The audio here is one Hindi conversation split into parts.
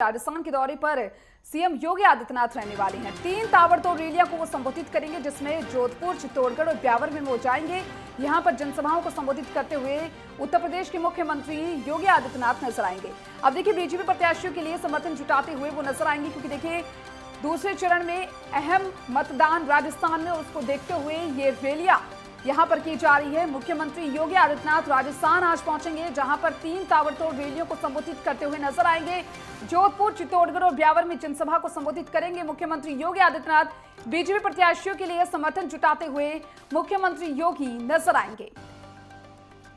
राजस्थान के दौरे पर सीएम योगी आदित्यनाथ रहने वाले हैं। 3 ताबड़तोड़ रैलियां को वो संबोधित करेंगे, जिसमें जोधपुर, चित्तौड़गढ़ और ब्यावर में वो जाएंगे। यहां पर जनसभाओं को संबोधित करते हुए उत्तर प्रदेश के मुख्यमंत्री योगी आदित्यनाथ नजर आएंगे। अब देखिए, बीजेपी प्रत्याशियों के लिए समर्थन जुटाते हुए वो नजर आएंगे, क्योंकि देखिए दूसरे चरण में अहम मतदान राजस्थान में, उसको देखते हुए ये रैलियां यहां पर की जा रही है। मुख्यमंत्री योगी आदित्यनाथ राजस्थान आज पहुंचेंगे, जहां पर 3 ताबड़तोड़ रैलियों को संबोधित करते हुए नजर आएंगे। जोधपुर, चित्तौड़गढ़ और ब्यावर में जनसभा को संबोधित करेंगे मुख्यमंत्री योगी आदित्यनाथ। बीजेपी प्रत्याशियों के लिए समर्थन जुटाते हुए मुख्यमंत्री योगी नजर आएंगे।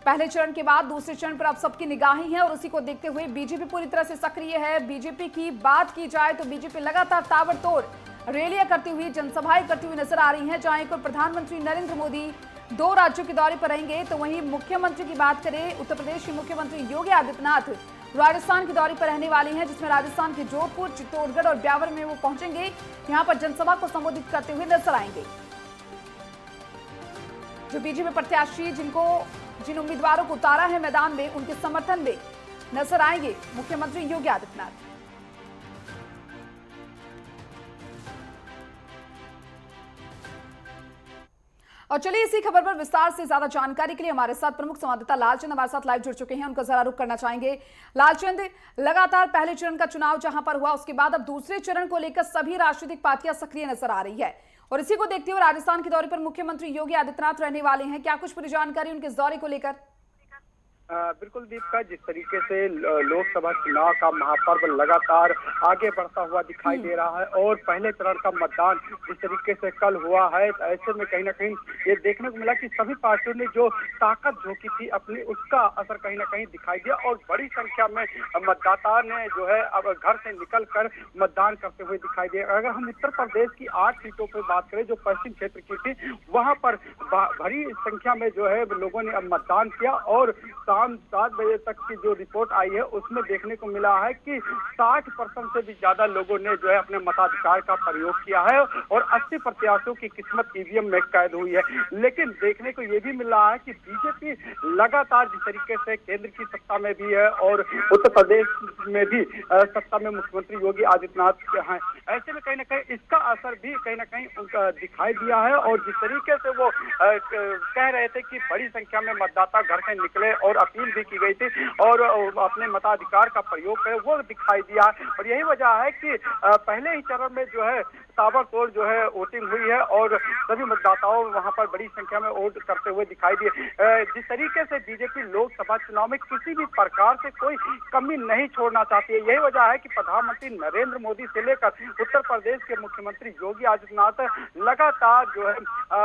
पहले चरण के बाद दूसरे चरण पर अब सबकी निगाहें हैं और उसी को देखते हुए बीजेपी पूरी तरह से सक्रिय है। बीजेपी की बात की जाए तो बीजेपी लगातार ताबड़तोड़ रैलियां करती हुई, जनसभाएं करती हुई नजर आ रही हैं। जहां एक और प्रधानमंत्री नरेंद्र मोदी 2 राज्यों के दौरे पर रहेंगे, तो वहीं मुख्यमंत्री की बात करें, उत्तर प्रदेश के मुख्यमंत्री योगी आदित्यनाथ राजस्थान के दौरे पर रहने वाले हैं, जिसमें राजस्थान के जोधपुर, चित्तौड़गढ़ और ब्यावर में वो पहुंचेंगे। यहां पर जनसभा को संबोधित करते हुए नजर आएंगे। जो बीजेपी प्रत्याशी जिन उम्मीदवारों को उतारा है मैदान में, उनके समर्थन में नजर आएंगे मुख्यमंत्री योगी आदित्यनाथ। और चलिए इसी खबर पर विस्तार से ज्यादा जानकारी के लिए हमारे साथ प्रमुख संवाददाता लालचंद हमारे साथ लाइव जुड़ चुके हैं। उनका जरा रुख करना चाहेंगे। लालचंद, लगातार पहले चरण का चुनाव जहां पर हुआ, उसके बाद अब दूसरे चरण को लेकर सभी राजनीतिक पार्टियां सक्रिय नजर आ रही है, और इसी को देखते हुए राजस्थान के दौरे पर मुख्यमंत्री योगी आदित्यनाथ रहने वाले हैं। क्या कुछ पूरी जानकारी उनके इस दौरे को लेकर? बिल्कुल दीपिका, जिस तरीके से लोकसभा चुनाव का महापर्व लगातार आगे बढ़ता हुआ दिखाई दे रहा है और पहले चरण का मतदान जिस तरीके से कल हुआ है, तो ऐसे में कहीं ना कहीं ये देखने को मिला कि सभी पार्टियों ने जो ताकत झोंकी थी अपनी, उसका असर कहीं ना कहीं दिखाई दिया और बड़ी संख्या में मतदाता ने जो है अब घर से निकल कर मतदान करते हुए दिखाई दिया। अगर हम उत्तर प्रदेश की 8 सीटों पर बात करें जो पश्चिम क्षेत्र की थी, वहां पर बड़ी संख्या में जो है लोगों ने अब मतदान किया और शाम 7 बजे तक की जो रिपोर्ट आई है उसमें देखने को मिला है कि 60% से भी ज्यादा लोगों ने जो है अपने मताधिकार का प्रयोग किया है और 80 प्रत्याशियों की किस्मत ईवीएम में कैद हुई है। लेकिन देखने को ये भी मिल रहा है कि बीजेपी लगातार जिस तरीके से केंद्र की सत्ता में भी है और उत्तर प्रदेश में भी सत्ता में मुख्यमंत्री योगी आदित्यनाथ हैं, ऐसे में कहीं ना कहीं इसका असर भी कहीं ना कहीं उनका दिखाई दिया है। और जिस तरीके से वो कह रहे थे कि बड़ी संख्या में मतदाता घर से निकले और अपील भी की गई थी और अपने मताधिकार का प्रयोग करें, वो दिखाई दिया। और यही वजह है कि पहले ही चरण में जो है ताबड़तोड़ जो है वोटिंग हुई है और सभी मतदाताओं वहां पर बड़ी संख्या में वोट करते हुए दिखाई दिए। जिस तरीके से बीजेपी लोकसभा चुनाव में किसी भी प्रकार से कोई कमी नहीं छोड़ना चाहती है, यही वजह है कि प्रधानमंत्री नरेंद्र मोदी से लेकर उत्तर प्रदेश के मुख्यमंत्री योगी आदित्यनाथ लगातार जो है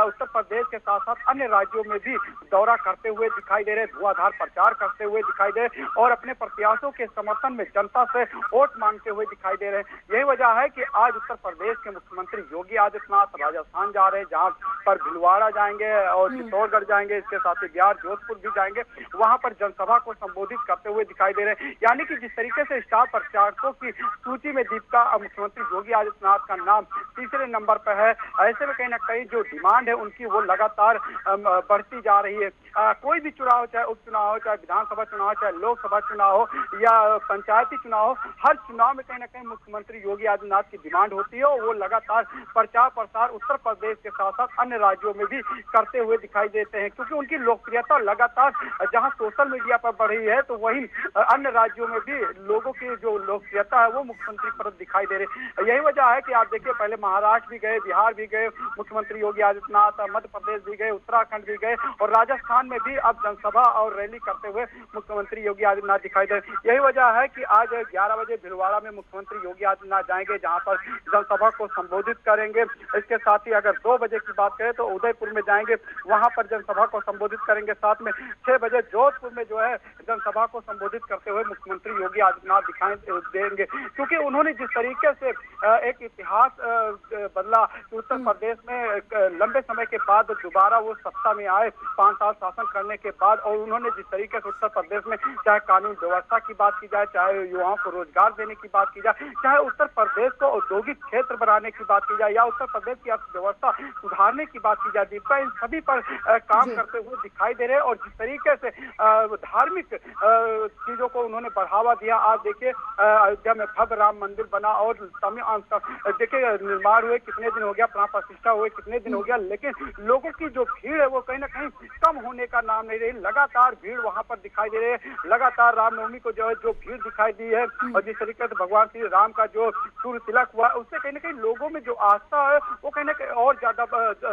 उत्तर प्रदेश के साथ साथ अन्य राज्यों में भी दौरा करते हुए दिखाई दे रहे, धुआंधार प्रचार करते हुए दिखाई दे रहे और अपने प्रत्याशियों के समर्थन में जनता से वोट मांगते हुए दिखाई दे रहे हैं। यही वजह है कि आज उत्तर प्रदेश के मुख्यमंत्री योगी आदित्यनाथ राजस्थान जा रहे हैं, जहां पर भिलवाड़ा जाएंगे और चित्तौड़गढ़ जाएंगे, इसके साथ ही बिहार जोधपुर भी जाएंगे, वहां पर जनसभा को संबोधित करते हुए दिखाई दे रहे हैं। यानी कि जिस तरीके से स्टार प्रचारकों की सूची में दीपिका मुख्यमंत्री योगी आदित्यनाथ का नाम तीसरे नंबर पर है, ऐसे में कहीं ना कहीं जो डिमांड है उनकी वो लगातार बढ़ती जा रही है। कोई भी चुनाव, चाहे उपचुनाव हो, चाहे विधानसभा चुनाव, चाहे लोकसभा चुनाव हो या पंचायती चुनाव हो, हर चुनाव में कहीं ना कहीं मुख्यमंत्री योगी आदित्यनाथ की डिमांड होती है और वो लगातार प्रचार प्रसार उत्तर प्रदेश के साथ साथ अन्य राज्यों में भी करते हुए दिखाई देते हैं, क्योंकि उनकी लोकप्रियता लगातार जहां सोशल मीडिया पर बढ़ी है, तो वहीं अन्य राज्यों में भी लोगों की जो लोकप्रियता है वो मुख्यमंत्री पर दिखाई दे रही। यही वजह है कि आप देखिए, पहले महाराष्ट्र भी गए, बिहार भी गए मुख्यमंत्री योगी आदित्यनाथ, मध्य प्रदेश भी गए, उत्तराखंड भी गए और राजस्थान में भी अब जनसभा और रैली करते हुए मुख्यमंत्री योगी आदित्यनाथ दिखाई दे रहे। यही वजह है कि आज 11 बजे भिलवाड़ा में मुख्यमंत्री योगी आदित्यनाथ जाएंगे, जहां पर जनसभा को संबोधित करेंगे। इसके साथ ही अगर 2 बजे की बात करें तो उदयपुर में जाएंगे, वहां पर जनसभा को संबोधित करेंगे। साथ में 6 बजे जोधपुर में जो है जनसभा को संबोधित करते हुए मुख्यमंत्री योगी आदित्यनाथ दिखाई देंगे, क्योंकि उन्होंने जिस तरीके से एक इतिहास बदला कि उत्तर प्रदेश में लंबे समय के बाद दोबारा वो सत्ता में आए 5 साल शासन करने के बाद, और उन्होंने जिस तरीके से उत्तर प्रदेश में चाहे कानून व्यवस्था की बात की जाए, चाहे युवाओं को रोजगार देने की बात की जाए, चाहे उत्तर प्रदेश को औद्योगिक क्षेत्र बनाने करने की बात की जाए या उत्तर प्रदेश की अर्थव्यवस्था सुधारने की बात की जाए, दीपिका इन सभी पर काम करते हुए दिखाई दे रहे हैं। और जिस तरीके से धार्मिक चीजों को उन्होंने बढ़ावा दिया, आज देखिए अयोध्या में भव्य राम मंदिर बना और देखिए निर्माण हुए कितने दिन हो गया, प्राण प्रतिष्ठा हुए कितने दिन हो गया, लेकिन लोगों की जो भीड़ है वो कहीं ना कहीं कम होने का नाम नहीं रही। लगातार भीड़ वहां पर दिखाई दे रही है, लगातार रामनवमी को जो है जो भीड़ दिखाई दी है। और जिस तरीके से भगवान श्री राम का जो सूर्य तिलक हुआ, उससे कहीं ना कहीं लोगों में जो आस्था है वो कहीं ना कहीं और ज्यादा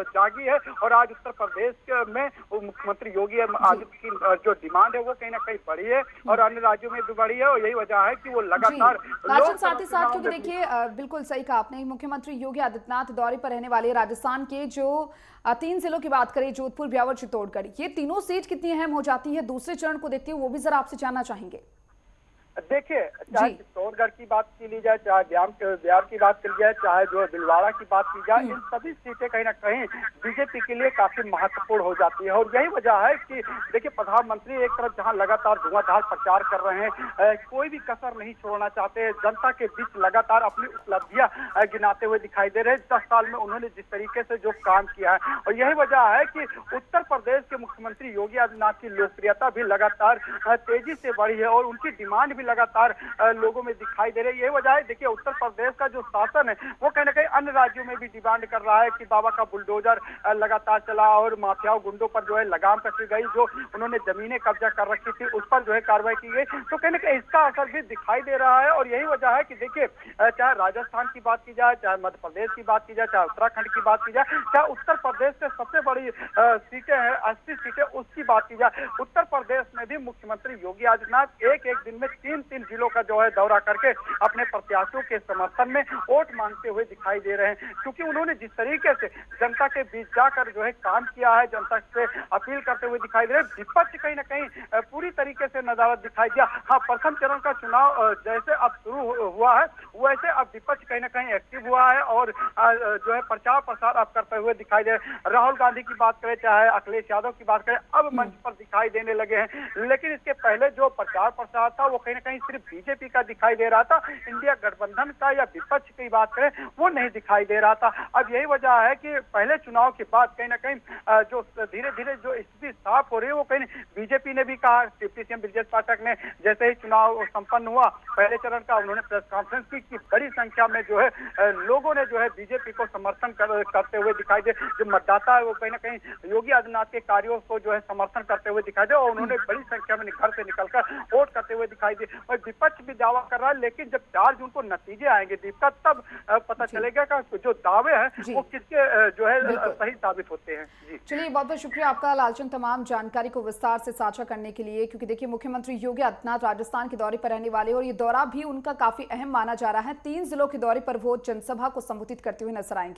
जागी है। और आज उत्तर प्रदेश में मुख्यमंत्री योगी आदित्य की जो डिमांड है वो कहीं ना कहीं बढ़ी है और अन्य राज्यों में भी बढ़ी है। और यही वजह है कि वो लगातार साथ ही साथ, क्योंकि देखिए बिल्कुल सही कहा आपने, मुख्यमंत्री योगी आदित्यनाथ दौरे पर रहने वाले राजस्थान के जो 3 जिलों की बात करें, जोधपुर, ब्यावर, चित्तौड़गढ़, ये तीनों सीट कितनी अहम हो जाती है दूसरे चरण को देखते हुए, वो भी जरा आपसे जानना चाहेंगे। देखिए, चाहे चित्तौड़गढ़ की बात की ली जाए, चाहे बिहार की बात की जाए, चाहे जो भीलवाड़ा की बात की जाए, इन सभी सीटें कहीं ना कहीं बीजेपी के लिए काफी महत्वपूर्ण हो जाती है। और यही वजह है कि देखिए प्रधानमंत्री एक तरफ जहां लगातार धुआंधार प्रचार कर रहे हैं, कोई भी कसर नहीं छोड़ना चाहते, जनता के बीच लगातार अपनी उपलब्धियां गिनाते हुए दिखाई दे रहे हैं। 10 साल में उन्होंने जिस तरीके से जो काम किया है, और यही वजह है कि उत्तर प्रदेश के मुख्यमंत्री योगी आदित्यनाथ की लोकप्रियता भी लगातार तेजी से बढ़ी है और उनकी डिमांड भी लगातार लोगों में दिखाई दे रही है। यही वजह है, देखिए उत्तर प्रदेश का जो शासन है वो कहीं ना कहीं अन्य राज्यों में भी डिमांड कर रहा है कि बाबा का बुलडोजर लगातार चला और माफियाओं गुंडों पर जो है लगाम कसी गई, जो उन्होंने जमीनें कब्जा कर रखी थी उस पर जो है कार्रवाई की गई। तो कहीं ना कहीं इसका असर भी दिखाई दे रहा है। और यही वजह है कि देखिए चाहे राजस्थान की बात की जाए, चाहे मध्य प्रदेश की बात की जाए, चाहे उत्तराखंड की बात की जाए, चाहे उत्तर प्रदेश से सबसे बड़ी सीटें हैं 80 सीटें, उसकी बात की जाए, उत्तर प्रदेश में भी मुख्यमंत्री योगी आदित्यनाथ एक एक दिन में 3 जिलों का जो है दौरा करके अपने प्रत्याशियों के समर्थन में वोट मांगते हुए दिखाई दे रहे हैं। क्योंकि उन्होंने जिस तरीके से जनता के बीच जाकर जो है काम किया है, जनता से अपील करते हुए दिखाई दे रहे हैं। विपक्ष कहीं ना कहीं पूरी तरीके से नदारद दिखाई दिया। हाँ, प्रथम चरण का चुनाव जैसे अब शुरू हुआ है वैसे अब विपक्ष कहीं ना कहीं एक्टिव हुआ है और जो है प्रचार प्रसार अब करते हुए दिखाई दे रहे हैं। राहुल गांधी की बात करें, चाहे अखिलेश यादव की बात करें, अब मंच पर दिखाई देने लगे हैं। लेकिन इसके पहले जो प्रचार प्रसार था वो कहीं ना कहीं सिर्फ बीजेपी का दिखाई दे रहा था, इंडिया गठबंधन का या विपक्ष की बात करें वो नहीं दिखाई दे रहा था। अब यही वजह है कि पहले चुनाव के बाद कहीं ना कहीं जो धीरे धीरे जो स्थिति साफ हो रही है वो कहीं बीजेपी ने भी कहा। डिप्टी सीएम ब्रजेश पाठक ने जैसे ही चुनाव संपन्न हुआ पहले चरण का, उन्होंने प्रेस कॉन्फ्रेंस की कि बड़ी संख्या में जो है लोगों ने जो है बीजेपी को समर्थन करते हुए दिखाई दे। जो मतदाता है वो कहीं ना कहीं योगी आदित्यनाथ के कार्यों को जो है समर्थन करते हुए दिखाई दे और उन्होंने बड़ी संख्या में घर से निकलकर वोट करते हुए दिखाई दे। और विपक्ष भी दावा कर रहा है, लेकिन जब 4 जून को नतीजे आएंगे दीपिका, तब पता चलेगा कि जो दावे हैं वो किसके जो है सही साबित होते हैं। जी चलिए, बहुत बहुत शुक्रिया आपका लालचंद, तमाम जानकारी को विस्तार से साझा करने के लिए। क्योंकि देखिए मुख्यमंत्री योगी आदित्यनाथ राजस्थान के दौरे पर रहने वाले और ये दौरा भी उनका काफी अहम माना जा रहा है। 3 जिलों के दौरे पर वो जनसभा को संबोधित करते हुए नजर आएंगे।